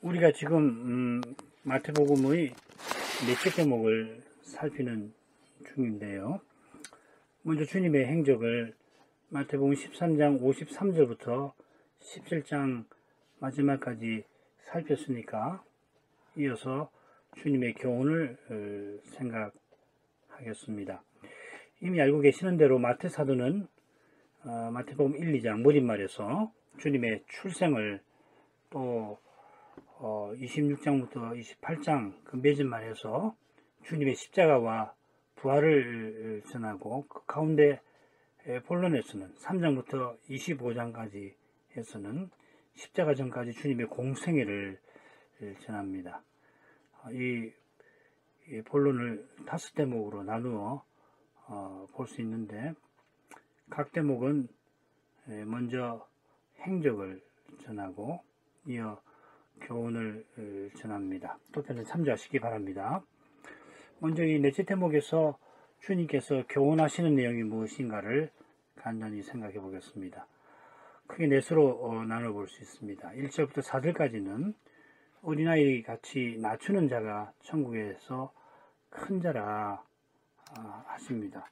우리가 지금 마태복음의 넷째 대목을 살피는 중인데요. 먼저 주님의 행적을 마태복음 13장 53절부터 17장 마지막까지 살폈으니까 이어서 주님의 교훈을 생각하겠습니다. 이미 알고 계시는 대로 마태 사도는 마태복음 1, 2장 머릿말에서 주님의 출생을 또 26장부터 28장 그 매진말에서 주님의 십자가와 부활을 전하고 그 가운데 본론에서는 3장부터 25장까지 에서는 십자가 전까지 주님의 공생애를 전합니다. 이 본론을 5대목으로 나누어 볼 수 있는데 각 대목은 먼저 행적을 전하고 이어 교훈을 전합니다. 도편을 참조하시기 바랍니다. 먼저 이 넷째 대목에서 주님께서 교훈하시는 내용이 무엇인가를 간단히 생각해 보겠습니다. 크게 넷으로 나눠볼 수 있습니다. 1절부터 4절까지는 어린아이 같이 낮추는 자가 천국에서 큰 자라 하십니다.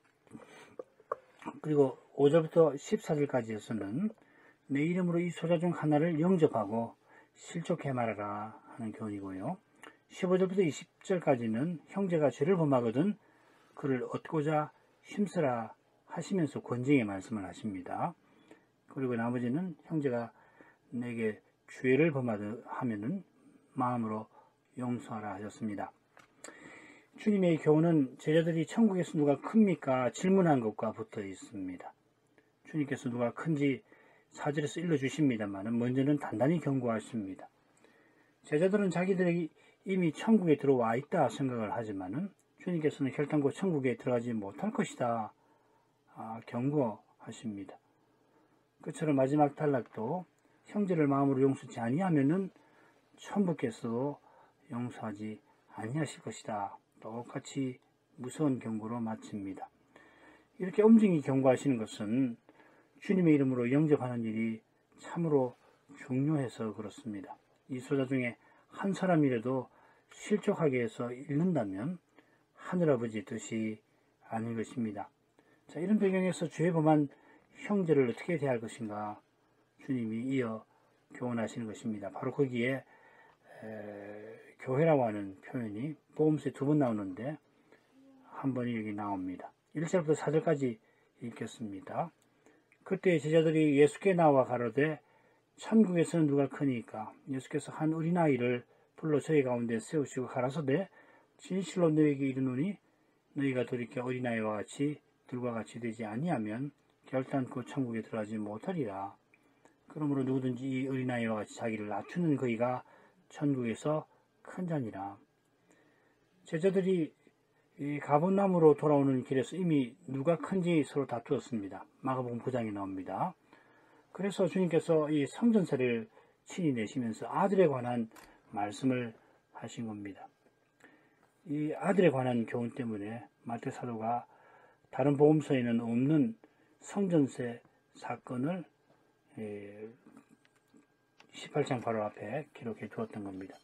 그리고 5절부터 14절까지에서는 내 이름으로 이 소자 중 하나를 영접하고 실족해 말하라 하는 교훈이고요. 15절부터 20절까지는 형제가 죄를 범하거든 그를 얻고자 힘쓰라 하시면서 권징의 말씀을 하십니다. 그리고 나머지는 형제가 내게 죄를 범하면은 마음으로 용서하라 하셨습니다. 주님의 교훈은 제자들이 천국에서 누가 큽니까? 질문한 것과 붙어 있습니다. 주님께서 누가 큰지 4절에서 일러주십니다만 먼저는 단단히 경고하십니다. 제자들은 자기들이 이미 천국에 들어와 있다 생각을 하지만은 주님께서는 혈당코 천국에 들어가지 못할 것이다 경고하십니다. 그처럼 마지막 단락도 형제를 마음으로 용서치 아니하면은 천부께서도 용서하지 아니하실 것이다. 똑같이 무서운 경고로 마칩니다. 이렇게 엄중히 경고하시는 것은 주님의 이름으로 영접하는 일이 참으로 중요해서 그렇습니다. 이 소자 중에 한 사람이라도 실족하게 해서 잃는다면 하늘아버지 뜻이 아닌 것입니다. 자, 이런 배경에서 죄 범한 형제를 어떻게 대할 것인가 주님이 이어 교훈하시는 것입니다. 바로 거기에 교회라고 하는 표현이 복음서에 2번 나오는데 한 번이 여기 나옵니다. 1절부터 4절까지 읽겠습니다. 그때 제자들이 예수께 나와 가로되 천국에서는 누가 크니까 예수께서 한 어린아이를 불러 저희 가운데 세우시고 가라사대 진실로 너희에게 이르노니 너희가 돌이켜 어린아이와 같이 들과 같이 되지 아니하면 결단코 천국에 들어가지 못하리라. 그러므로 누구든지 이 어린아이와 같이 자기를 낮추는 그이가 천국에서 큰 자니라. 제자들이 이 가버나움으로 돌아오는 길에서 이미 누가 큰지 서로 다투었습니다. 마가복음 9장에 나옵니다. 그래서 주님께서 이 성전세를 친히 내시면서 아들에 관한 말씀을 하신 겁니다. 이 아들에 관한 교훈 때문에 마태 사도가 다른 복음서에는 없는 성전세 사건을 18장 바로 앞에 기록해 두었던 겁니다.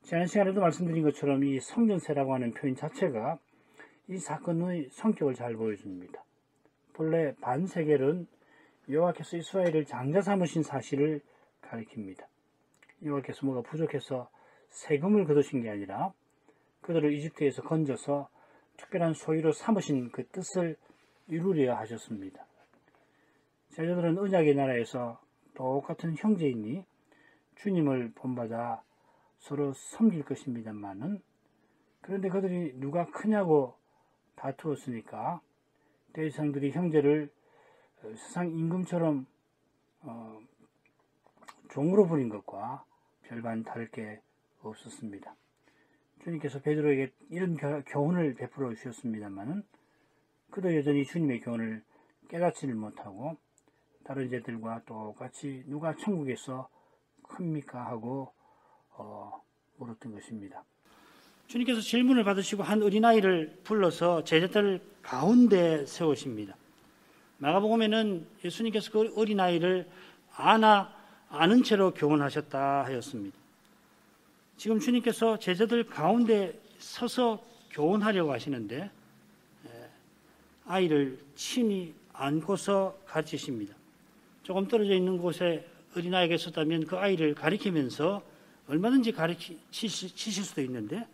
지난 시간에도 말씀드린 것처럼 이 성전세라고 하는 표현 자체가 이 사건의 성격을 잘 보여줍니다. 본래 반세겔은 여호와께서 이스라엘을 장자 삼으신 사실을 가리킵니다. 여호와께서 뭐가 부족해서 세금을 거두신 게 아니라 그들을 이집트에서 건져서 특별한 소유로 삼으신 그 뜻을 이루려 하셨습니다. 제자들은 언약의 나라에서 똑같은 형제이니 주님을 본받아 서로 섬길 것입니다만은 그런데 그들이 누가 크냐고 다투었으니까 대제사장들이 형제를 세상 임금처럼 종으로 부린 것과 별반 다를 게 없었습니다. 주님께서 베드로에게 이런 교훈을 베풀어 주셨습니다만은 그도 여전히 주님의 교훈을 깨닫지를 못하고 다른 제들과 똑같이 누가 천국에서 큽니까 하고 물었던 것입니다. 주님께서 질문을 받으시고 한 어린아이를 불러서 제자들 가운데 세우십니다. 마가복음에는 예수님께서 그 어린아이를 아는 채로 교훈하셨다 하였습니다. 지금 주님께서 제자들 가운데 서서 교훈하려고 하시는데 아이를 친히 안고서 가르치십니다. 조금 떨어져 있는 곳에 어린아이가 있었다면 그 아이를 가리키면서 얼마든지 가르치실 수도 있는데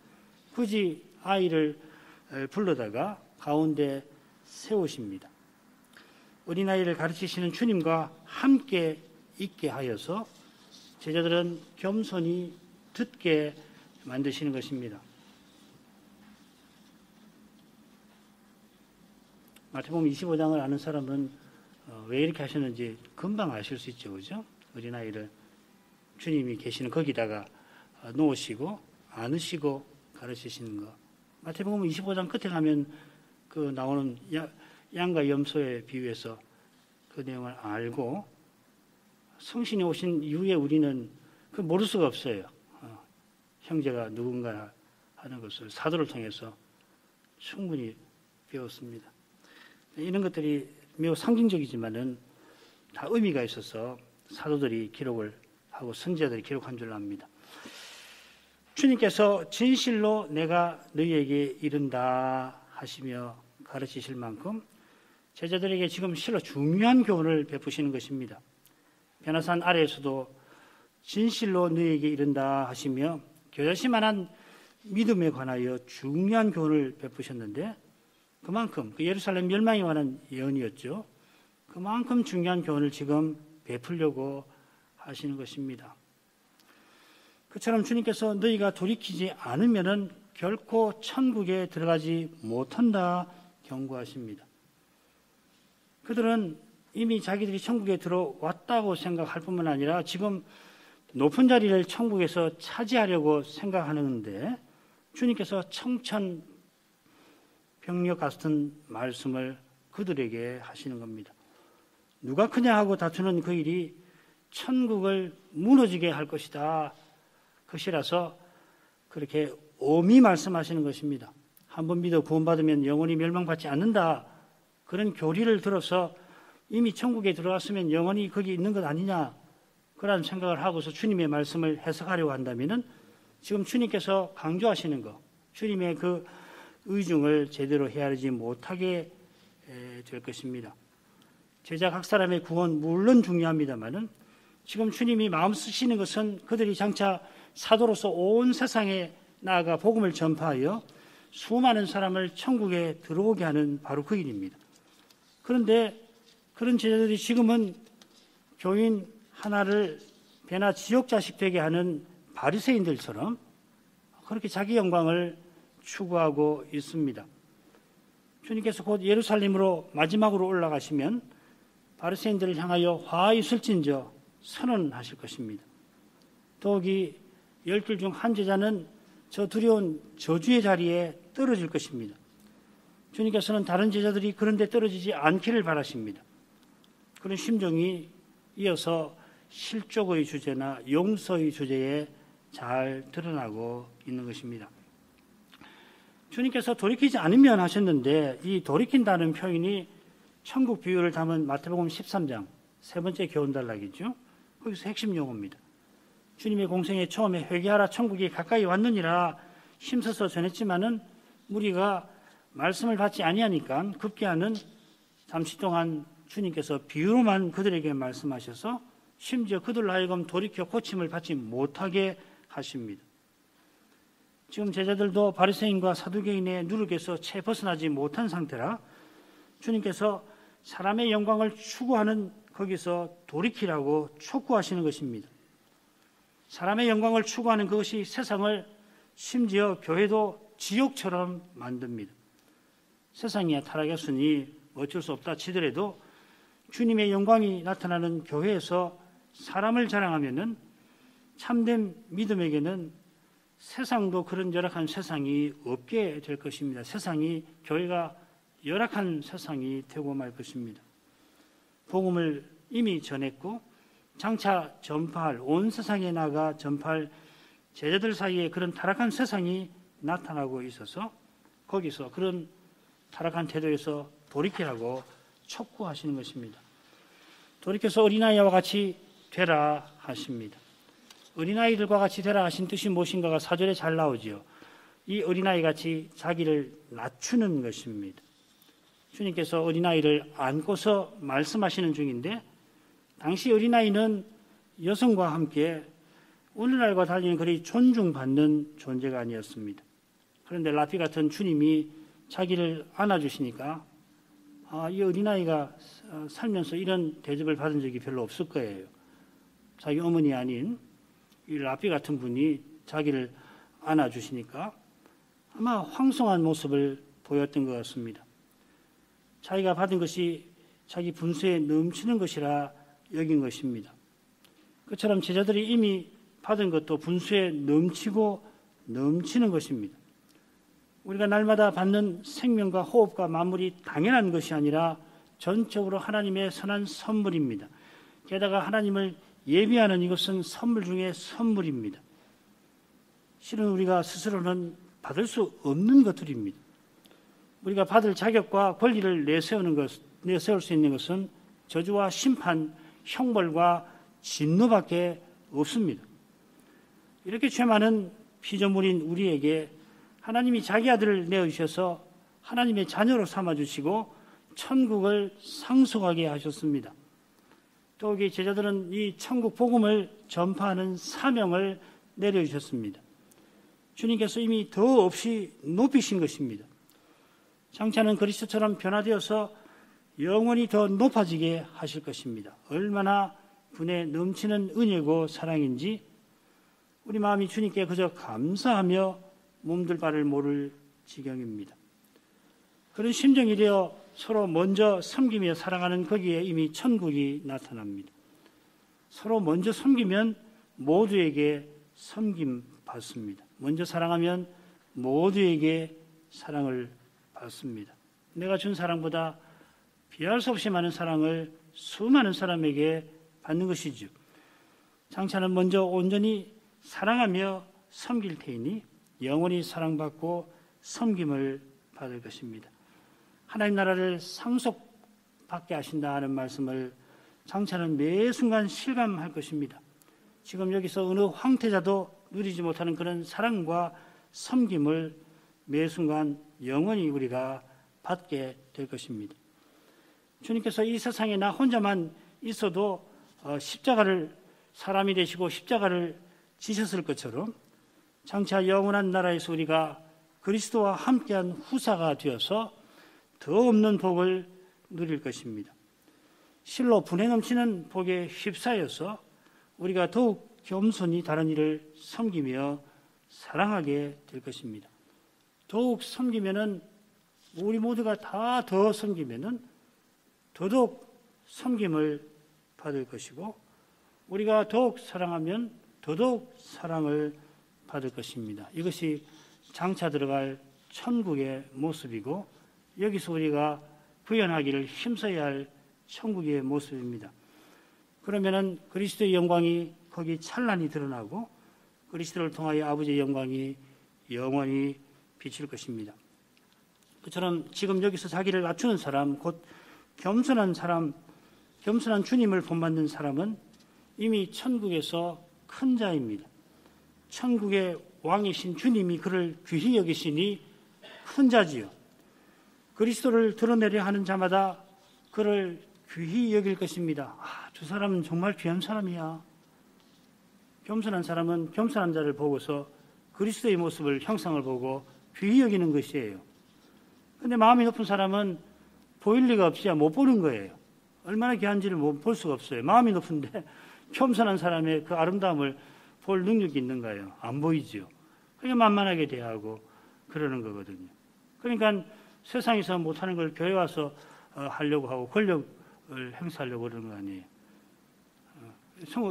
굳이 아이를 불러다가 가운데 세우십니다. 어린아이를 가르치시는 주님과 함께 있게 하여서 제자들은 겸손히 듣게 만드시는 것입니다. 마태복음 25장을 아는 사람은 왜 이렇게 하셨는지 금방 아실 수 있죠. 그죠? 어린아이를 주님이 계시는 거기다가 놓으시고 안으시고 가르치시는 거. 마태복음 25장 끝에 가면 그 나오는 양과 염소에 비유해서 그 내용을 알고 성신이 오신 이후에 우리는 그 모를 수가 없어요. 형제가 누군가 하는 것을 사도를 통해서 충분히 배웠습니다. 이런 것들이 매우 상징적이지만은 다 의미가 있어서 사도들이 기록을 하고 선지자들이 기록한 줄로 압니다. 주님께서 진실로 내가 너희에게 이른다 하시며 가르치실 만큼 제자들에게 지금 실로 중요한 교훈을 베푸시는 것입니다. 변화산 아래에서도 진실로 너희에게 이른다 하시며 겨자씨만한 믿음에 관하여 중요한 교훈을 베푸셨는데 그만큼 그 예루살렘 멸망에 관한 예언이었죠. 그만큼 중요한 교훈을 지금 베풀려고 하시는 것입니다. 그처럼 주님께서 너희가 돌이키지 않으면은 결코 천국에 들어가지 못한다 경고하십니다. 그들은 이미 자기들이 천국에 들어왔다고 생각할 뿐만 아니라 지금 높은 자리를 천국에서 차지하려고 생각하는데 주님께서 청천벽력 같은 말씀을 그들에게 하시는 겁니다. 누가 크냐 하고 다투는 그 일이 천국을 무너지게 할 것이다. 것이라서 그렇게 엄히 말씀하시는 것입니다. 한번 믿어 구원받으면 영원히 멸망받지 않는다. 그런 교리를 들어서 이미 천국에 들어왔으면 영원히 거기 있는 것 아니냐. 그런 생각을 하고서 주님의 말씀을 해석하려고 한다면 지금 주님께서 강조하시는 것, 주님의 그 의중을 제대로 헤아리지 못하게 될 것입니다. 제자 각 사람의 구원 물론 중요합니다만은 지금 주님이 마음 쓰시는 것은 그들이 장차 사도로서 온 세상에 나아가 복음을 전파하여 수많은 사람을 천국에 들어오게 하는 바로 그 일입니다. 그런데 그런 제자들이 지금은 교인 하나를 배나 지옥자식 되게 하는 바리새인들처럼 그렇게 자기 영광을 추구하고 있습니다. 주님께서 곧 예루살렘으로 마지막으로 올라가시면 바리새인들을 향하여 화히 술진저 선언하실 것입니다. 더욱이 12 중 한 제자는 저 두려운 저주의 자리에 떨어질 것입니다. 주님께서는 다른 제자들이 그런 데 떨어지지 않기를 바라십니다. 그런 심정이 이어서 실족의 주제나 용서의 주제에 잘 드러나고 있는 것입니다. 주님께서 돌이키지 않으면 하셨는데 이 돌이킨다는 표현이 천국 비유를 담은 마태복음 13장 세 번째 교훈단락이죠. 거기서 핵심 용어입니다. 주님의 공생에 처음에 회개하라 천국이 가까이 왔느니라 힘써서 전했지만은 무리가 말씀을 받지 아니하니까 급기야는 잠시 동안 주님께서 비유로만 그들에게 말씀하셔서 심지어 그들로 하여금 돌이켜 고침을 받지 못하게 하십니다. 지금 제자들도 바리새인과 사두개인의 누룩에서 채 벗어나지 못한 상태라 주님께서 사람의 영광을 추구하는 거기서 돌이키라고 촉구하시는 것입니다. 사람의 영광을 추구하는 그것이 세상을 심지어 교회도 지옥처럼 만듭니다. 세상이 타락했으니 어쩔 수 없다 치더라도 주님의 영광이 나타나는 교회에서 사람을 자랑하면은 참된 믿음에게는 세상도 그런 열악한 세상이 없게 될 것입니다. 세상이 교회가 열악한 세상이 되고 말 것입니다. 복음을 이미 전했고 장차 전파할 온 세상에 나가 전파할 제자들 사이에 그런 타락한 세상이 나타나고 있어서 거기서 그런 타락한 태도에서 돌이키라고 촉구하시는 것입니다. 돌이켜서 어린아이와 같이 되라 하십니다. 어린아이들과 같이 되라 하신 뜻이 무엇인가가 4절에 잘 나오지요. 이 어린아이 같이 자기를 낮추는 것입니다. 주님께서 어린아이를 안고서 말씀하시는 중인데, 당시 어린아이는 여성과 함께 오늘날과 달리 그리 존중받는 존재가 아니었습니다. 그런데 라피 같은 주님이 자기를 안아주시니까 이 어린아이가 살면서 이런 대접을 받은 적이 별로 없을 거예요. 자기 어머니 아닌 이 라피 같은 분이 자기를 안아주시니까 아마 황송한 모습을 보였던 것 같습니다. 자기가 받은 것이 자기 분수에 넘치는 것이라 여긴 것입니다. 그처럼 제자들이 이미 받은 것도 분수에 넘치고 넘치는 것입니다. 우리가 날마다 받는 생명과 호흡과 만물이 당연한 것이 아니라 전적으로 하나님의 선한 선물입니다. 게다가 하나님을 예비하는 이것은 선물 중에 선물입니다. 실은 우리가 스스로는 받을 수 없는 것들입니다. 우리가 받을 자격과 권리를 내세울 수 있는 것은 저주와 심판, 형벌과 진노밖에 없습니다. 이렇게 죄 많은 피조물인 우리에게 하나님이 자기 아들을 내어주셔서 하나님의 자녀로 삼아주시고 천국을 상속하게 하셨습니다. 또 여기 제자들은 이 천국 복음을 전파하는 사명을 내려주셨습니다. 주님께서 이미 더 없이 높이신 것입니다. 장차는 그리스도처럼 변화되어서 영원히 더 높아지게 하실 것입니다. 얼마나 분에 넘치는 은혜고 사랑인지 우리 마음이 주님께 그저 감사하며 몸둘 바를 모를 지경입니다. 그런 심정이 되어 서로 먼저 섬기며 사랑하는 거기에 이미 천국이 나타납니다. 서로 먼저 섬기면 모두에게 섬김 받습니다. 먼저 사랑하면 모두에게 사랑을 받습니다. 내가 준 사랑보다 비할 수 없이 많은 사랑을 수많은 사람에게 받는 것이죠. 장차는 먼저 온전히 사랑하며 섬길 테이니 영원히 사랑받고 섬김을 받을 것입니다. 하나님 나라를 상속받게 하신다 하는 말씀을 장차는 매 순간 실감할 것입니다. 지금 여기서 어느 황태자도 누리지 못하는 그런 사랑과 섬김을 매 순간 영원히 우리가 받게 될 것입니다. 주님께서 이 세상에 나 혼자만 있어도 십자가를 사람이 되시고 십자가를 지셨을 것처럼 장차 영원한 나라에서 우리가 그리스도와 함께한 후사가 되어서 더 없는 복을 누릴 것입니다. 실로 분에 넘치는 복에 휩싸여서 우리가 더욱 겸손히 다른 이를 섬기며 사랑하게 될 것입니다. 더욱 섬기면은 우리 모두가 다 더 섬기면은 더더욱 섬김을 받을 것이고 우리가 더욱 사랑하면 더더욱 사랑을 받을 것입니다. 이것이 장차 들어갈 천국의 모습이고 여기서 우리가 구현하기를 힘써야 할 천국의 모습입니다. 그러면은 그리스도의 영광이 거기 찬란히 드러나고 그리스도를 통하여 아버지의 영광이 영원히 비칠 것입니다. 그처럼 지금 여기서 자기를 낮추는 사람, 곧 겸손한 사람, 겸손한 주님을 본받는 사람은 이미 천국에서 큰 자입니다. 천국의 왕이신 주님이 그를 귀히 여기시니 큰 자지요. 그리스도를 드러내려 하는 자마다 그를 귀히 여길 것입니다. 저 사람은 정말 귀한 사람이야. 겸손한 사람은 겸손한 자를 보고서 그리스도의 모습을, 형상을 보고 귀히 여기는 것이에요. 그런데 마음이 높은 사람은 보일 리가 없이 못 보는 거예요. 얼마나 귀한지를 못 볼 수가 없어요. 마음이 높은데 겸손한 사람의 그 아름다움을 볼 능력이 있는가요? 안 보이죠. 그러니까 만만하게 대하고 그러는 거거든요. 그러니까 세상에서 못하는 걸 교회 와서 하려고 하고 권력을 행사하려고 그러는 거 아니에요.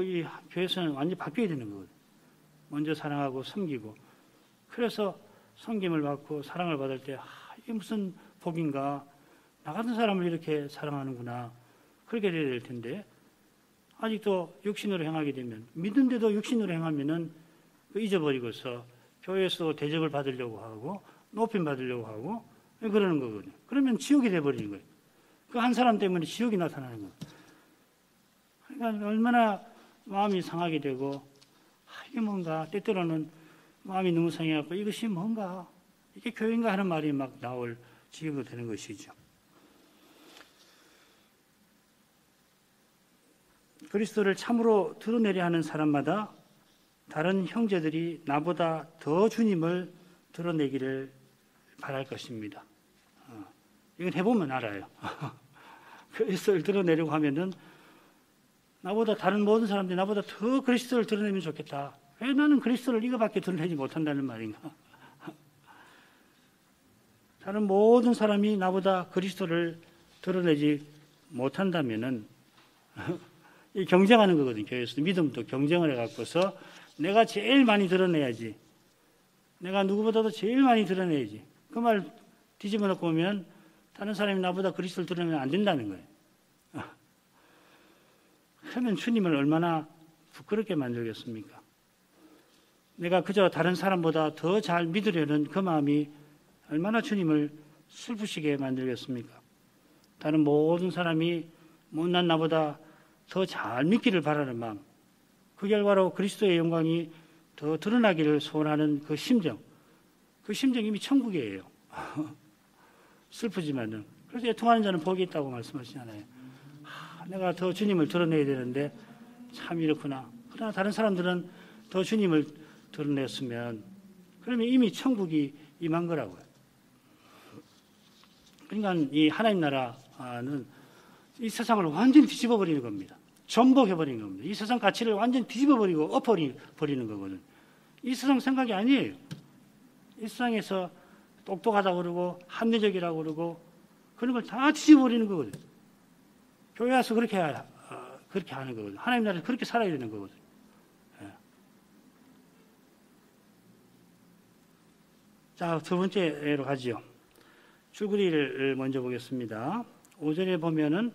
이 교회에서는 완전히 바뀌어야 되는 거거든요. 먼저 사랑하고 섬기고 그래서 섬김을 받고 사랑을 받을 때 이게 무슨 복인가. 나 같은 사람을 이렇게 사랑하는구나. 그렇게 돼야 될 텐데 아직도 육신으로 행하게 되면 믿는데도 육신으로 행하면은 잊어버리고서 교회에서 대접을 받으려고 하고 높임 받으려고 하고 그러는 거거든요. 그러면 지옥이 돼버리는 거예요. 그 한 사람 때문에 지옥이 나타나는 거예요. 그러니까 얼마나 마음이 상하게 되고 이게 뭔가 때때로는 마음이 너무 상해갖고 이것이 뭔가 이게 교회인가 하는 말이 막 나올 지경도 되는 것이죠. 그리스도를 참으로 드러내려 하는 사람마다 다른 형제들이 나보다 더 주님을 드러내기를 바랄 것입니다. 이건 해보면 알아요. 그리스도를 드러내려고 하면은 나보다 다른 모든 사람들이 나보다 더 그리스도를 드러내면 좋겠다. 왜 나는 그리스도를 이거밖에 드러내지 못한다는 말인가? 다른 모든 사람이 나보다 그리스도를 드러내지 못한다면은 이 경쟁하는 거거든요. 교회에서 믿음도 경쟁을 해갖고서 내가 제일 많이 드러내야지. 내가 누구보다도 제일 많이 드러내야지. 그 말 뒤집어 놓고 보면 다른 사람이 나보다 그리스도를 드러내면 안 된다는 거예요. 그러면 주님을 얼마나 부끄럽게 만들겠습니까? 내가 그저 다른 사람보다 더 잘 믿으려는 그 마음이 얼마나 주님을 슬프시게 만들겠습니까? 다른 모든 사람이 못난 나보다 더 잘 믿기를 바라는 마음, 그 결과로 그리스도의 영광이 더 드러나기를 소원하는 그 심정, 그 심정이 이미 천국이에요. 슬프지만은. 그래서 애통하는 자는 복이 있다고 말씀하시잖아요. 내가 더 주님을 드러내야 되는데 참 이렇구나. 그러나 다른 사람들은 더 주님을 드러냈으면 그러면 이미 천국이 임한 거라고요. 그러니까 이 하나님 나라는 이 세상을 완전히 뒤집어 버리는 겁니다. 전복해 버리는 겁니다. 이 세상 가치를 완전히 뒤집어 버리고 엎어버리는 거거든요. 이 세상 생각이 아니에요. 이 세상에서 똑똑하다고 그러고 합리적이라고 그러고 그런 걸 다 뒤집어 버리는 거거든요. 교회 와서 그렇게 하는 거거든요. 하나님 나라에서 그렇게 살아야 되는 거거든요. 예. 자, 두 번째로 가죠. 줄거리를 먼저 보겠습니다. 5절에 보면은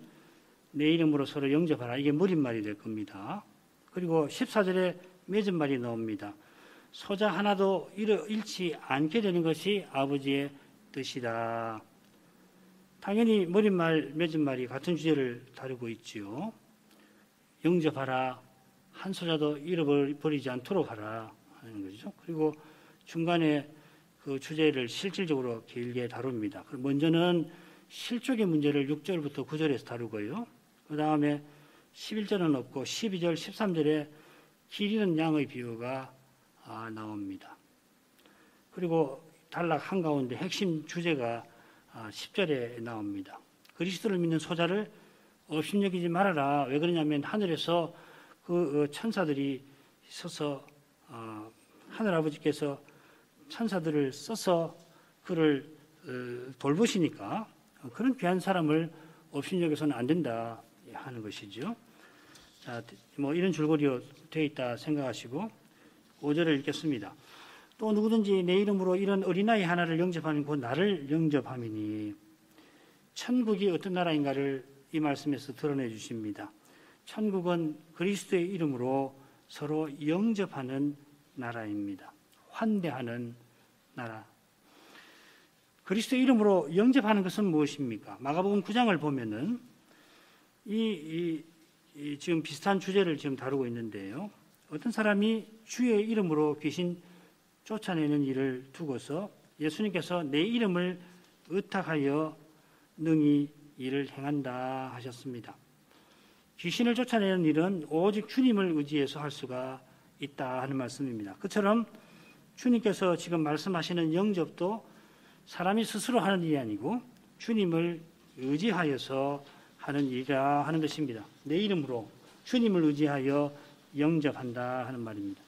내 이름으로 서로 영접하라. 이게 무린말이 될 겁니다. 그리고 14절에 맺은 말이 나옵니다. 소자 하나도 잃지 않게 되는 것이 아버지의 뜻이다. 당연히 무린말, 맺은 말이 같은 주제를 다루고 있지요. 영접하라. 한 소자도 잃어버리지 않도록 하라 하는 거죠. 그리고 중간에 그 주제를 실질적으로 길게 다룹니다. 먼저는 실족의 문제를 6절부터 9절에서 다루고요. 그 다음에 11절은 없고 12절, 13절에 길 잃은 양의 비유가 나옵니다. 그리고 단락 한가운데 핵심 주제가 10절에 나옵니다. 그리스도를 믿는 소자를 업신여기지 말아라. 왜 그러냐면 하늘에서 그 천사들이 서서 하늘아버지께서 천사들을 써서 그를 돌보시니까 그런 귀한 사람을 업신여겨서는 안 된다 하는 것이죠. 자, 뭐 이런 줄거리로 되어 있다 생각하시고 5절을 읽겠습니다. 또 누구든지 내 이름으로 이런 어린아이 하나를 영접하는 곧 나를 영접함이니. 천국이 어떤 나라인가를 이 말씀에서 드러내 주십니다. 천국은 그리스도의 이름으로 서로 영접하는 나라입니다. 환대하는 나라. 그리스도의 이름으로 영접하는 것은 무엇입니까? 마가복음 9장을 보면은 지금 비슷한 주제를 지금 다루고 있는데요. 어떤 사람이 주의 이름으로 귀신 쫓아내는 일을 두고서 예수님께서 내 이름을 의탁하여 능히 이를 행한다 하셨습니다. 귀신을 쫓아내는 일은 오직 주님을 의지해서 할 수가 있다 하는 말씀입니다. 그처럼 주님께서 지금 말씀하시는 영접도 사람이 스스로 하는 일이 아니고 주님을 의지하여서 하는 일이라 하는 것입니다. 내 이름으로 주님을 의지하여 영접한다 하는 말입니다.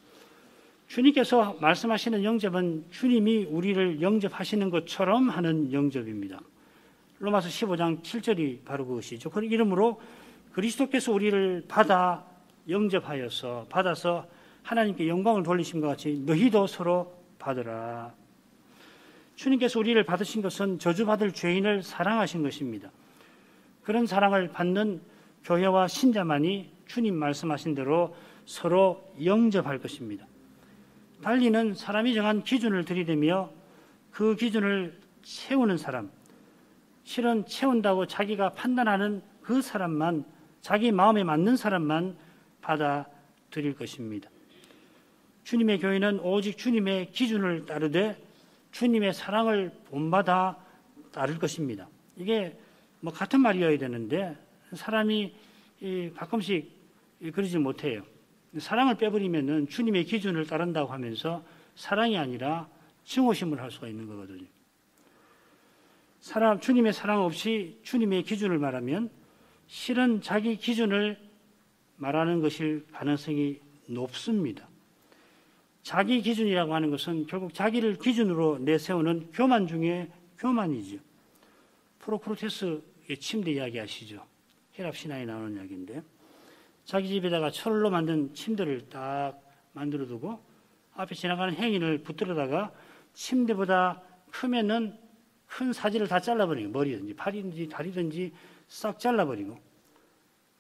주님께서 말씀하시는 영접은 주님이 우리를 영접하시는 것처럼 하는 영접입니다. 로마서 15장 7절이 바로 그것이죠. 그 이름으로 그리스도께서 우리를 받아 받아서 하나님께 영광을 돌리심과 같이 너희도 서로 받으라. 주님께서 우리를 받으신 것은 저주받을 죄인을 사랑하신 것입니다. 그런 사랑을 받는 교회와 신자만이 주님 말씀하신 대로 서로 영접할 것입니다. 달리는 사람이 정한 기준을 들이대며 그 기준을 채우는 사람, 실은 채운다고 자기가 판단하는 그 사람만, 자기 마음에 맞는 사람만 받아들일 것입니다. 주님의 교회는 오직 주님의 기준을 따르되 주님의 사랑을 본받아 따를 것입니다. 이게 뭐 같은 말이어야 되는데 사람이 가끔씩 그러지 못해요. 사랑을 빼버리면은 주님의 기준을 따른다고 하면서 사랑이 아니라 증오심을 할 수가 있는 거거든요. 주님의 사랑 없이 주님의 기준을 말하면 실은 자기 기준을 말하는 것일 가능성이 높습니다. 자기 기준이라고 하는 것은 결국 자기를 기준으로 내세우는 교만 중에 교만이죠. 프로크루테스의 침대 이야기 아시죠? 헬랍 신화에 나오는 이야기인데 자기 집에다가 철로 만든 침대를 딱 만들어 두고 앞에 지나가는 행인을 붙들어다가 침대보다 크면은 큰 사지를 다 잘라버리고 머리든지 팔이든지 다리든지 싹 잘라버리고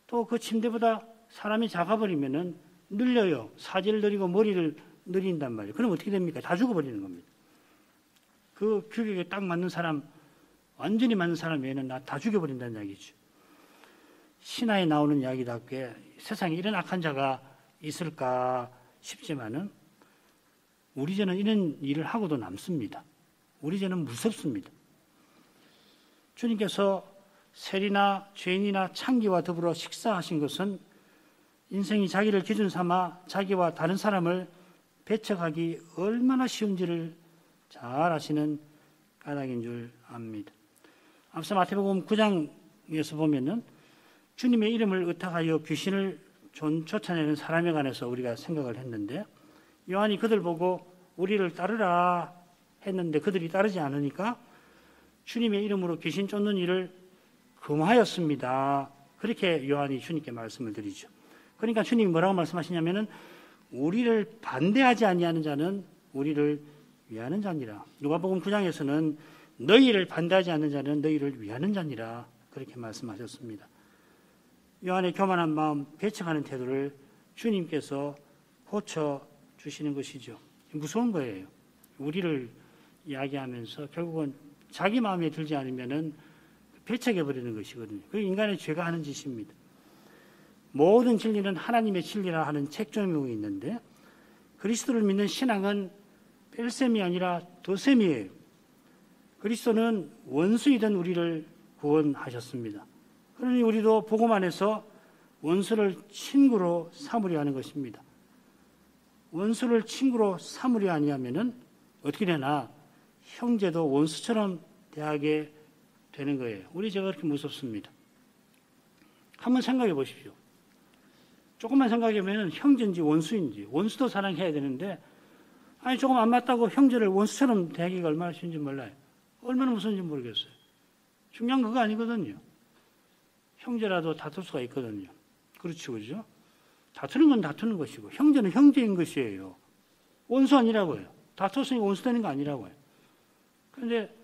또 그 침대보다 사람이 작아버리면은 늘려요. 사지를 늘리고 머리를 늘린단 말이에요. 그럼 어떻게 됩니까? 다 죽어버리는 겁니다. 그 규격에 딱 맞는 사람, 완전히 맞는 사람 외에는 다 죽여버린다는 이야기죠. 신화에 나오는 이야기답게 세상에 이런 악한 자가 있을까 싶지만은 우리 죄는 이런 일을 하고도 남습니다. 우리 죄는 무섭습니다. 주님께서 세리나 죄인이나 창기와 더불어 식사하신 것은 인생이 자기를 기준 삼아 자기와 다른 사람을 배척하기 얼마나 쉬운지를 잘 아시는 까닭인 줄 압니다. 앞서 마태복음 9장에서 보면은 주님의 이름을 의탁하여 귀신을 쫓아내는 사람에 관해서 우리가 생각을 했는데 요한이 그들 보고 우리를 따르라 했는데 그들이 따르지 않으니까 주님의 이름으로 귀신 쫓는 일을 금하였습니다. 그렇게 요한이 주님께 말씀을 드리죠. 그러니까 주님이 뭐라고 말씀하시냐면은 우리를 반대하지 아니하는 자는 우리를 위하는 자니라. 누가복음 9장에서는 너희를 반대하지 않는 자는 너희를 위하는 자니라 그렇게 말씀하셨습니다. 요한의 교만한 마음, 배척하는 태도를 주님께서 고쳐주시는 것이죠. 무서운 거예요. 우리를 이야기하면서 결국은 자기 마음에 들지 않으면은 배척해버리는 것이거든요. 그게 인간의 죄가 하는 짓입니다. 모든 진리는 하나님의 진리라 하는 책 제목이 있는데 그리스도를 믿는 신앙은 뺄셈이 아니라 더셈이에요. 그리스도는 원수이던 우리를 구원하셨습니다. 그러니 우리도 복음 안에서 원수를 친구로 삼으려 하는 것입니다. 원수를 친구로 삼으려 아니하면은 어떻게 되나 형제도 원수처럼 대하게 되는 거예요. 우리 죄가 그렇게 무섭습니다. 한번 생각해 보십시오. 조금만 생각해보면 형제인지 원수인지 원수도 사랑해야 되는데 아니 조금 안 맞다고 형제를 원수처럼 대하기가 얼마나 쉬운지 몰라요. 얼마나 무서운지 모르겠어요. 중요한 그거 아니거든요. 형제라도 다툴 수가 있거든요. 그렇죠, 그죠? 다투는 건 다투는 것이고 형제는 형제인 것이에요. 원수 아니라고요. 다투었으니 원수 되는 거 아니라고요. 그런데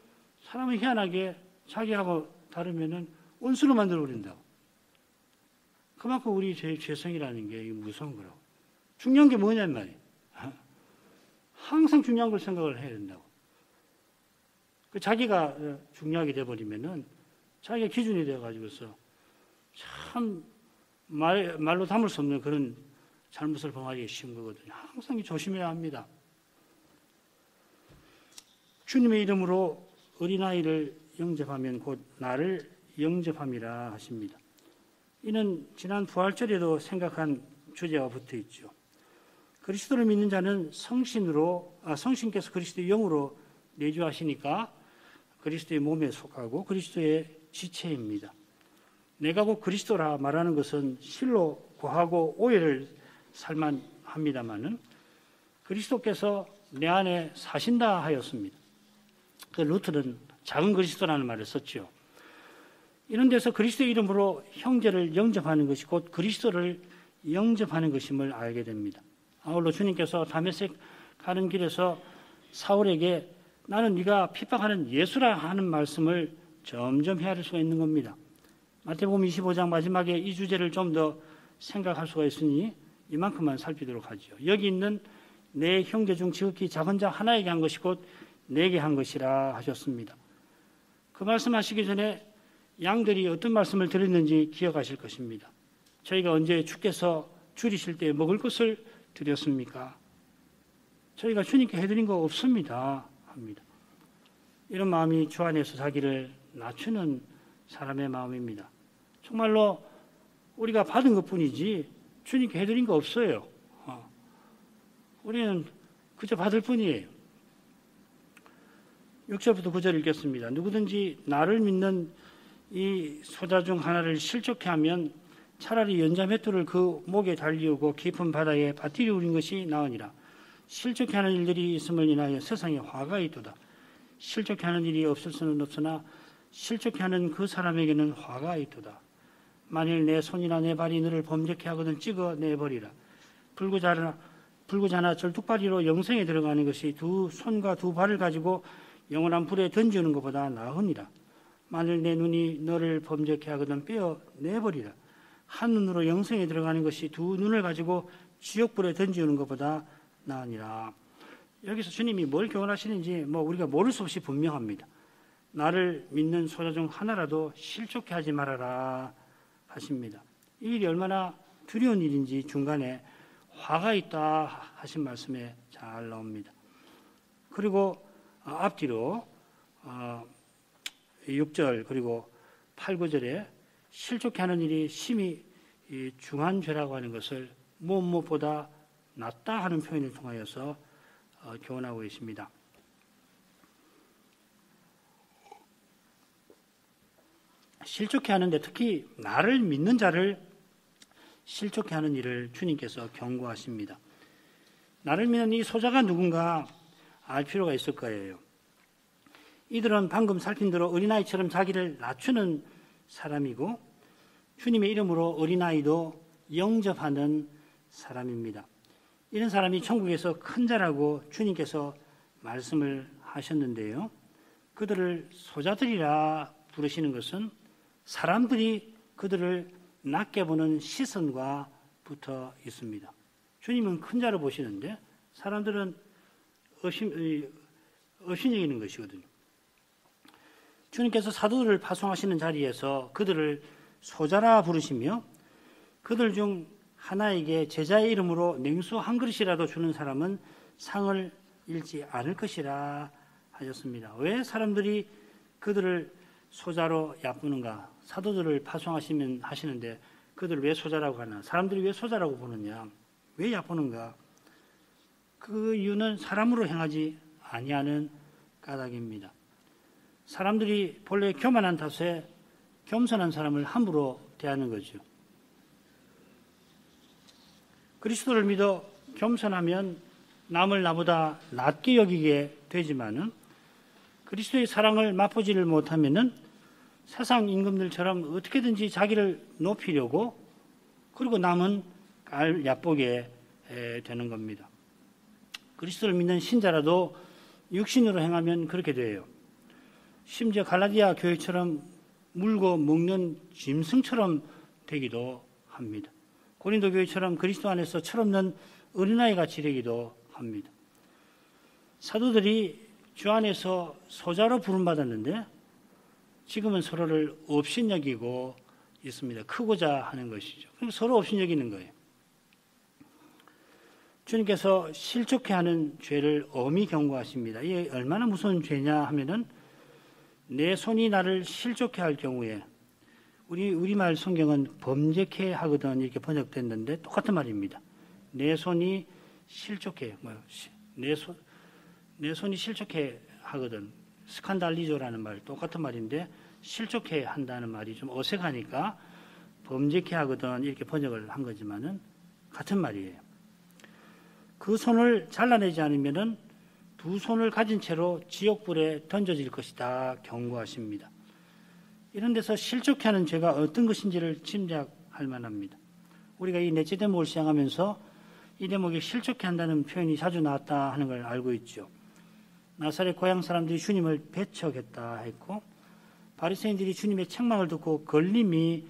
사람은 희한하게 자기하고 다르면은 원수로 만들어 버린다고. 그만큼 우리 죄성이라는 게 무서운 거라고. 중요한 게 뭐냐는 말이에요. 항상 중요한 걸 생각을 해야 된다고. 자기가 중요하게 돼버리면은 자기가 기준이 되어가지고서 참 말로 담을 수 없는 그런 잘못을 범하기 쉬운 거거든요. 항상 조심해야 합니다. 주님의 이름으로 어린아이를 영접하면 곧 나를 영접함이라 하십니다. 이는 지난 부활절에도 생각한 주제와 붙어 있죠. 그리스도를 믿는 자는 성신께서 그리스도의 영으로 내주하시니까 그리스도의 몸에 속하고 그리스도의 지체입니다. 내가 곧 그리스도라 말하는 것은 실로 고하고 오해를 살만합니다마는 그리스도께서 내 안에 사신다 하였습니다. 그 루트는 작은 그리스도라는 말을 썼죠. 이런 데서 그리스도의 이름으로 형제를 영접하는 것이 곧 그리스도를 영접하는 것임을 알게 됩니다. 아울러 주님께서 다메섹 가는 길에서 사울에게 나는 네가 핍박하는 예수라 하는 말씀을 점점 헤아릴 수가 있는 겁니다. 마태복음 25장 마지막에 이 주제를 좀 더 생각할 수가 있으니 이만큼만 살피도록 하죠. 여기 있는 내 형제 중 지극히 작은 자 하나에게 한 것이 곧 내게 한 것이라 하셨습니다. 그 말씀하시기 전에 양들이 어떤 말씀을 드렸는지 기억하실 것입니다. 저희가 언제 주께서 줄이실 때 먹을 것을 드렸습니까? 저희가 주님께 해드린 거 없습니다 합니다. 이런 마음이 주 안에서 자기를 낮추는 사람의 마음입니다. 정말로 우리가 받은 것뿐이지 주님께 해드린 거 없어요. 우리는 그저 받을 뿐이에요. 6절부터 9절 읽겠습니다. 누구든지 나를 믿는 이 소자 중 하나를 실족해 하면 차라리 연자 맷돌을 그 목에 달리우고 깊은 바다에 바티리 우린 것이 나으니라. 실족해 하는 일들이 있음을 인하여 세상에 화가 있도다. 실족해 하는 일이 없을 수는 없으나 실족해 하는 그 사람에게는 화가 있도다. 만일 내 손이나 내 발이 너를 범죄케 하거든 찍어 내버리라. 불구자나 절뚝발이로 영생에 들어가는 것이 두 손과 두 발을 가지고 영원한 불에 던지는 것보다 나으니라. 만일 내 눈이 너를 범죄케 하거든 빼어 내버리라. 한 눈으로 영생에 들어가는 것이 두 눈을 가지고 지옥불에 던지는 것보다 나으니라. 여기서 주님이 뭘 교훈하시는지 우리가 모를 수 없이 분명합니다. 나를 믿는 소자 중 하나라도 실족해 하지 말아라 하십니다. 이 일이 얼마나 두려운 일인지 중간에 화가 있다 하신 말씀에 잘 나옵니다. 그리고 앞뒤로 6절 그리고 8, 9절에 실족해 하는 일이 심히 중한 죄라고 하는 것을 무엇보다 낫다 하는 표현을 통하여서 교훈하고 계십니다. 실족해 하는데 특히 나를 믿는 자를 실족해 하는 일을 주님께서 경고하십니다. 나를 믿는 이 소자가 누군가 알 필요가 있을 거예요. 이들은 방금 살핀 대로 어린아이처럼 자기를 낮추는 사람이고 주님의 이름으로 어린아이도 영접하는 사람입니다. 이런 사람이 천국에서 큰 자라고 주님께서 말씀을 하셨는데요. 그들을 소자들이라 부르시는 것은 사람들이 그들을 낮게 보는 시선과 붙어 있습니다. 주님은 큰 자로 보시는데 사람들은 업신여기는 것이거든요. 주님께서 사도들을 파송하시는 자리에서 그들을 소자라 부르시며 그들 중 하나에게 제자의 이름으로 냉수 한 그릇이라도 주는 사람은 상을 잃지 않을 것이라 하셨습니다. 왜 사람들이 그들을 소자로 얕보는가? 사도들을 하시는데 그들을 왜 소자라고 하나? 사람들이 왜 소자라고 보느냐? 왜 얕보는가? 그 이유는 사람으로 행하지 아니하는 까닭입니다. 사람들이 본래 교만한 탓에 겸손한 사람을 함부로 대하는 거죠. 그리스도를 믿어 겸손하면 남을 나보다 낮게 여기게 되지만은 그리스도의 사랑을 맛보지를 못하면은 세상 임금들처럼 어떻게든지 자기를 높이려고 그리고 남은 얕보게 되는 겁니다. 그리스도를 믿는 신자라도 육신으로 행하면 그렇게 돼요. 심지어 갈라디아 교회처럼 물고 먹는 짐승처럼 되기도 합니다. 고린도 교회처럼 그리스도 안에서 철없는 어린아이 같이 되기도 합니다. 사도들이 주 안에서 소자로 부름받았는데 지금은 서로를 업신여기고 있습니다. 크고자 하는 것이죠. 그러니까 서로 업신여기는 거예요. 주님께서 실족해 하는 죄를 엄히 경고하십니다. 이게 얼마나 무서운 죄냐 하면은 내 손이 나를 실족해 할 경우에 우리말 성경은 범죄케 하거든 이렇게 번역됐는데 똑같은 말입니다. 내 손이 실족해 내 손이 실족해 하거든 스칸달리조라는 말 똑같은 말인데 실족해 한다는 말이 좀 어색하니까 범죄케 하거든 이렇게 번역을 한 거지만은 같은 말이에요. 그 손을 잘라내지 않으면은 두 손을 가진 채로 지옥불에 던져질 것이다 경고하십니다. 이런 데서 실족해 하는 죄가 어떤 것인지를 짐작할 만합니다. 우리가 이 넷째 대목을 시작하면서 이 대목에 실족해 한다는 표현이 자주 나왔다 하는 걸 알고 있죠. 나사렛 고향 사람들이 주님을 배척했다 했고 바리새인들이 주님의 책망을 듣고 걸림이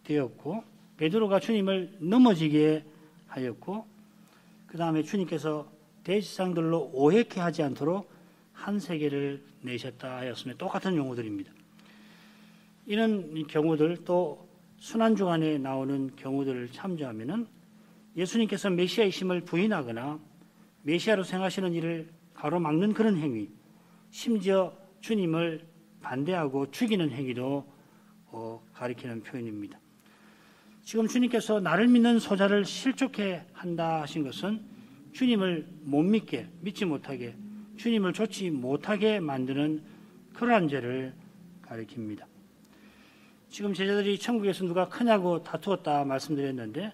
되었고 베드로가 주님을 넘어지게 하였고 그 다음에 주님께서 대지상들로 오해케 하지 않도록 한 세계를 내셨다 하였으면 똑같은 용어들입니다. 이런 경우들 또 순환주간에 나오는 경우들을 참조하면은 예수님께서 메시아이심을 부인하거나 메시아로 생하시는 일을 가로막는 그런 행위, 심지어 주님을 반대하고 죽이는 행위도 가리키는 표현입니다. 지금 주님께서 나를 믿는 소자를 실족해 한다 하신 것은 주님을 못 믿게, 믿지 못하게, 주님을 좋지 못하게 만드는 그러한 죄를 가리킵니다. 지금 제자들이 천국에서 누가 크냐고 다투었다 말씀드렸는데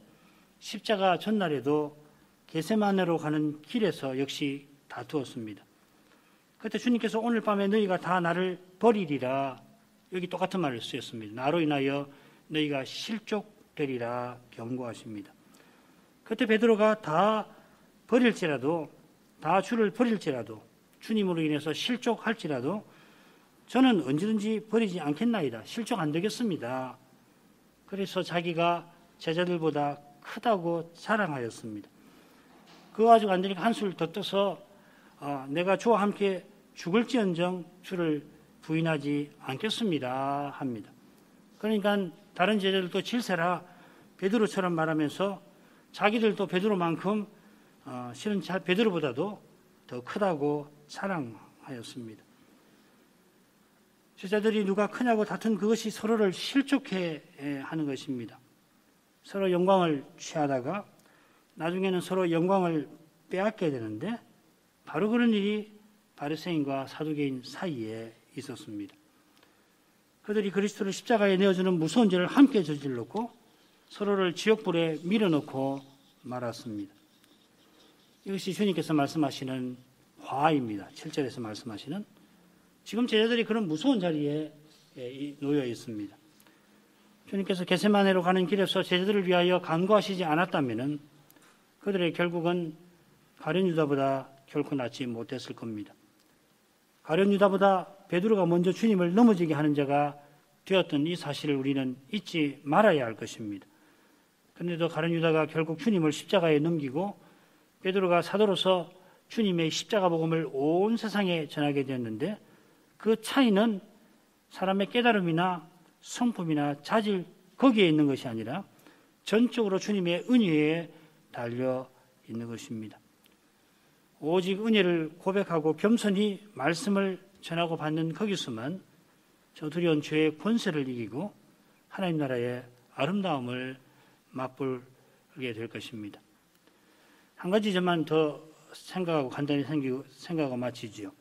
십자가 전날에도 겟세마네로 가는 길에서 역시 다투었습니다. 그때 주님께서 오늘 밤에 너희가 다 나를 버리리라, 여기 똑같은 말을 쓰였습니다. 나로 인하여 너희가 실족되리라 경고하십니다. 그때 베드로가 다 버릴지라도, 다 주를 버릴지라도, 주님으로 인해서 실족할지라도 저는 언제든지 버리지 않겠나이다. 실족 안 되겠습니다. 그래서 자기가 제자들보다 크다고 자랑하였습니다. 그거 가지고 안 되니까 한술 더 떠서 내가 주와 함께 죽을지언정 주를 부인하지 않겠습니다 합니다. 그러니까 다른 제자들도 질세라 베드로처럼 말하면서 자기들도 베드로만큼 실은 베드로보다도 더 크다고 자랑하였습니다. 제자들이 누가 크냐고 다툰 그것이 서로를 실족해 하는 것입니다. 서로 영광을 취하다가 나중에는 서로 영광을 빼앗게 되는데 바로 그런 일이 바리새인과 사두개인 사이에 있었습니다. 그들이 그리스도를 십자가에 내어주는 무서운 죄를 함께 저질렀고 서로를 지옥불에 밀어넣고 말았습니다. 이것이 주님께서 말씀하시는 화입니다. 7절에서 말씀하시는, 지금 제자들이 그런 무서운 자리에 놓여 있습니다. 주님께서 겟세마네로 가는 길에서 제자들을 위하여 간구하시지 않았다면 그들의 결국은 가룟 유다보다 결코 낫지 못했을 겁니다. 가룟 유다보다 베드로가 먼저 주님을 넘어지게 하는 자가 되었던 이 사실을 우리는 잊지 말아야 할 것입니다. 그런데도 가룟 유다가 결국 주님을 십자가에 넘기고 베드로가 사도로서 주님의 십자가 복음을 온 세상에 전하게 되었는데 그 차이는 사람의 깨달음이나 성품이나 자질 거기에 있는 것이 아니라 전적으로 주님의 은혜에 달려 있는 것입니다. 오직 은혜를 고백하고 겸손히 말씀을 전하고 받는 거기서만 저 두려운 죄의 권세를 이기고 하나님 나라의 아름다움을 맛보게 될 것입니다. 한 가지 점만 더 생각하고 간단히 생각하고 마치지요.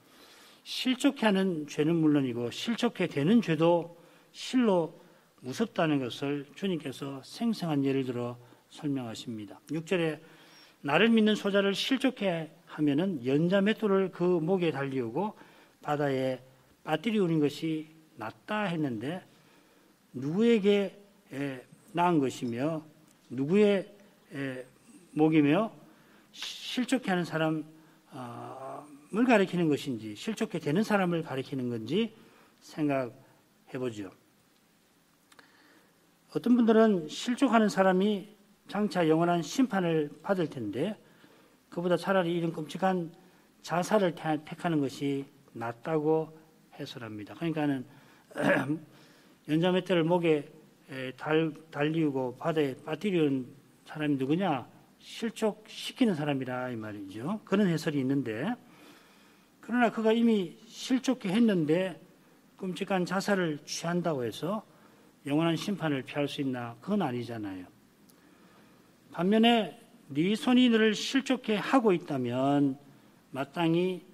실족해 하는 죄는 물론이고 실족해 되는 죄도 실로 무섭다는 것을 주님께서 생생한 예를 들어 설명하십니다. 6절에 나를 믿는 소자를 실족해 하면은 연자 맷돌을 그 목에 달리우고 바다에 빠뜨리우는 것이 낫다 했는데 누구에게 나은 것이며 누구의 목이며 실족해 하는 사람을 가리키는 것인지 실족해 되는 사람을 가리키는 건지 생각해 보죠. 어떤 분들은 실족하는 사람이 장차 영원한 심판을 받을 텐데 그보다 차라리 이런 끔찍한 자살을 택하는 것이 낫다고 해설합니다. 그러니까는 연자맷돌을 목에 달리우고 바다에 빠뜨리는 사람이 누구냐? 실족시키는 사람이라 이 말이죠. 그런 해설이 있는데 그러나 그가 이미 실족해 했는데 끔찍한 자살을 취한다고 해서 영원한 심판을 피할 수 있나? 그건 아니잖아요. 반면에 네 손이 너를 실족해 하고 있다면 마땅히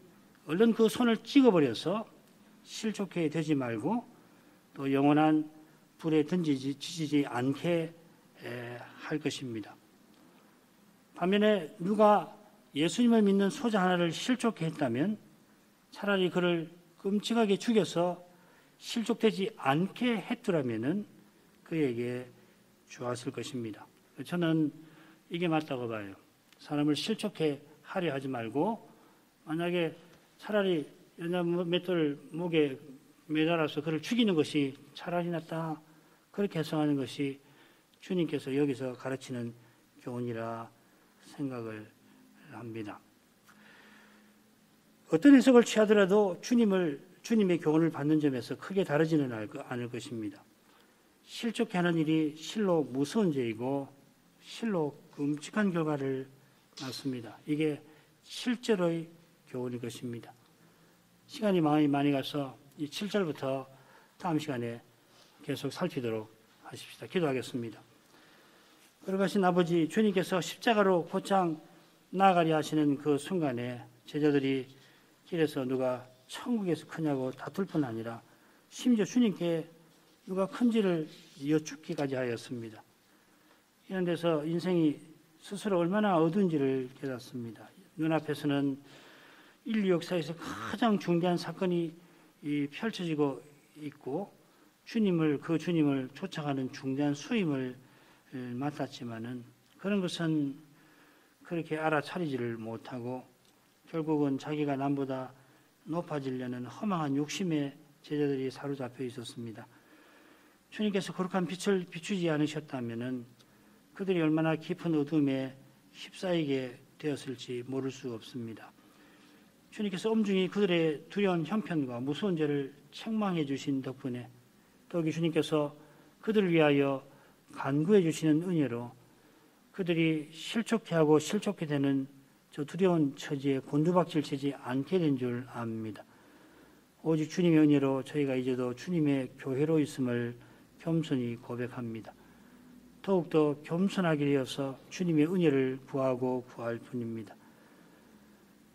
얼른 그 손을 찍어버려서 실족해 되지 말고 또 영원한 불에 던지지 않게 할 것입니다. 반면에 누가 예수님을 믿는 소자 하나를 실족해 했다면 차라리 그를 끔찍하게 죽여서 실족되지 않게 했더라면 그에게 좋았을 것입니다. 저는 이게 맞다고 봐요. 사람을 실족해 하려 하지 말고 만약에 차라리 연자 맷돌을 목에 매달아서 그를 죽이는 것이 차라리 낫다. 그렇게 해석하는 것이 주님께서 여기서 가르치는 교훈이라 생각을 합니다. 어떤 해석을 취하더라도 주님의 교훈을 받는 점에서 크게 다르지는 않을 것입니다. 실족해 하는 일이 실로 무서운 죄이고 실로 끔찍한 결과를 낳습니다. 이게 실제로의 교훈인 것입니다. 시간이 많이 가서 이 7절부터 다음 시간에 계속 살피도록 하십시다. 기도하겠습니다. 걸어가신 아버지, 주님께서 십자가로 곧장 나아가려 하시는 그 순간에 제자들이 길에서 누가 천국에서 크냐고 다툴 뿐 아니라 심지어 주님께 누가 큰지를 여쭙기까지 하였습니다. 이런 데서 인생이 스스로 얼마나 어두운지를 깨닫습니다. 눈앞에서는 인류 역사에서 가장 중대한 사건이 펼쳐지고 있고 그 주님을 쫓아가는 중대한 수임을 맡았지만은 그런 것은 그렇게 알아차리지를 못하고 결국은 자기가 남보다 높아지려는 허망한 욕심에 제자들이 사로잡혀 있었습니다. 주님께서 거룩한 빛을 비추지 않으셨다면은 그들이 얼마나 깊은 어둠에 휩싸이게 되었을지 모를 수 없습니다. 주님께서 엄중히 그들의 두려운 형편과 무서운 죄를 책망해 주신 덕분에 더욱이 주님께서 그들을 위하여 간구해 주시는 은혜로 그들이 실족해하고 실족해 되는 저 두려운 처지에 곤두박질치지 않게 된 줄 압니다. 오직 주님의 은혜로 저희가 이제도 주님의 교회로 있음을 겸손히 고백합니다. 더욱더 겸손하게 되어서 주님의 은혜를 구하고 구할 뿐입니다.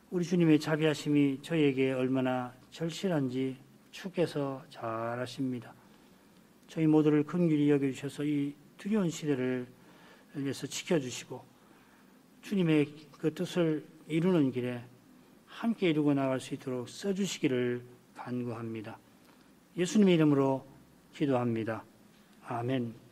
우리 주님의 자비하심이 저에게 얼마나 절실한지 주께서 잘 아십니다. 저희 모두를 긍휼히 여겨주셔서 이 두려운 시대를 위해서 지켜주시고 주님의 그 뜻을 이루는 길에 함께 이루고 나갈 수 있도록 써주시기를 간구합니다. 예수님의 이름으로 기도합니다. 아멘.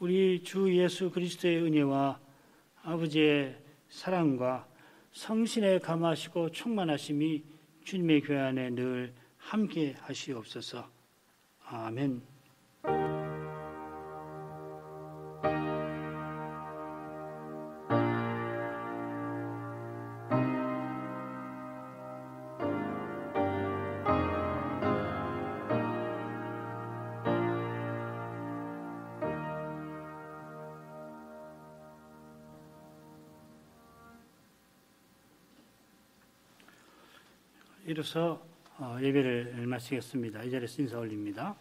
우리 주 예수 그리스도의 은혜와 아버지의 사랑과 성신의 감화하시고 충만하심이 주님의 교회 안에 늘 함께 하시옵소서. 아멘. 이로써 예배를 마치겠습니다. 이 자리에서 인사 올립니다.